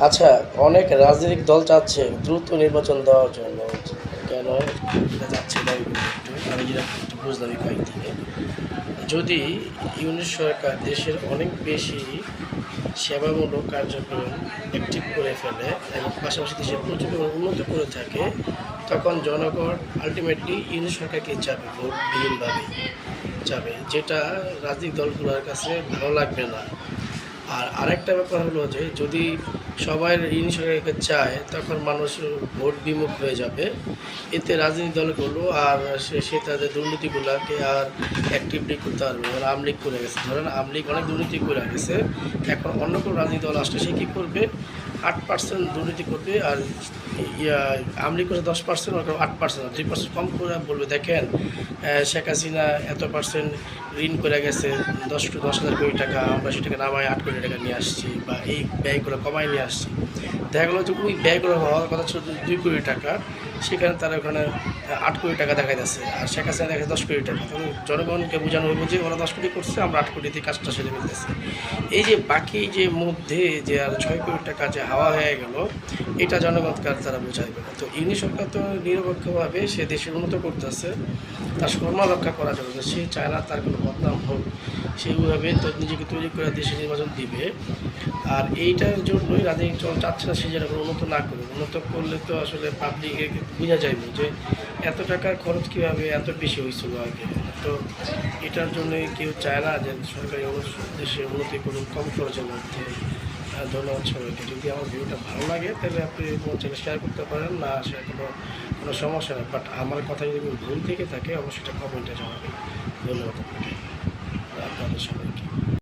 আচ্ছা, অনেক রাজনৈতিক দল চাচ্ছে দ্রুত নির্বাচন দেওয়ার জন্য। কেন এটা চাচ্ছে না আমি যেটা একটু বুঝলাম এই কয়েক থেকে। যদি ইউনিট সরকার দেশের অনেক বেশি সেবামূলক কার্যক্রম অ্যাক্টিভ করে ফেলে এবং পাশাপাশি দেশের প্রচুর পরিমাণ উন্নত করে থাকে, তখন জনগণ আলটিমেটলি ইউনিট সরকারকে চাবে, ভোটবিহীনভাবে চাবে, যেটা রাজনৈতিক দলগুলোর কাছে ভালো লাগবে না। আর আরেকটা ব্যাপার হলো যে যদি সবাই ঋণ সরকারকে চায় তখন মানুষ ভোট বিমুখ হয়ে যাবে। এতে রাজনৈতিক দলগুলো আর সে তাদের দুর্নীতিগুলোকে আর অ্যাক্টিভলি করতে পারবে। ধরো আওয়ামী লীগ করে গেছে, ধরেন আওয়ামী লীগ অনেক দুর্নীতি করে গেছে, এখন অন্য কোনো রাজনৈতিক দল আসলে সে কী করবে, 8% দুর্নীতি করবে। আর আওয়ামী লীগ করে 10%, ওরকম 8%, 2% কম করে বলবে দেখেন শেখ হাসিনা এত পার্সেন্ট ঋণ করে গেছে, 10,000 কোটি টাকা, আমরা সেটাকে নামায় 8 কোটি টাকা নিয়ে আসছি, বা এই ব্যয়গুলো কমায় নিয়ে আসছি। দেখা গেলো যে ওই ব্যয়গুলো হওয়ার কথা ছিল 2 কোটি টাকা, সেখানে তারা ওখানে 8 কোটি টাকা দেখা যাচ্ছে, আর শেখ হাসিনা দেখা 10 কোটি টাকা। তখন জনগণকে বোঝানো হইব যে ওরা 10 কোটি করছে, আমরা 8 কোটিতে কাজটা সেরে ফেলতেছি। এই যে বাকি যে মধ্যে যে আর 6 কোটি টাকা যে হাওয়া হয়ে গেল, এটা জনগণকে তারা বোঝাইবে না। তো ইউনিট সরকার তো নিরপেক্ষভাবে সে দেশের উন্নত করতেছে, তার সম্মান রক্ষা করার জন্য সে চায় না তার কোনো বদনাম হোক, সেইভাবে তো নিজেকে তৈরি করে দেশে নির্বাচন দিবে। আর এইটার জন্যই রাজনৈতিক দল চাচ্ছে না সে যেন উন্নত না করে। উন্নত করলে তো আসলে পাবলিকে বোঝা যাইব যে এত টাকার খরচ কীভাবে এত বেশি হয়েছিল আগে। তো এটার জন্যই কেউ চায় না যে সরকারি দেশে উন্নতি করুন কম খরচের মধ্যে। ধন্যবাদ সবাইকে। যদি আমার ভিডিওটা ভালো লাগে তাহলে আপনি চ্যানেল শেয়ার করতে পারেন, না শেয়ার কোনো সমস্যা নেই, বাট আমার কথা যদি ভুল থেকে থাকে অবশ্যই এটা কমেন্টে জানাবেন। ধন্যবাদ আপনাকে, আপনাদের সবাইকে।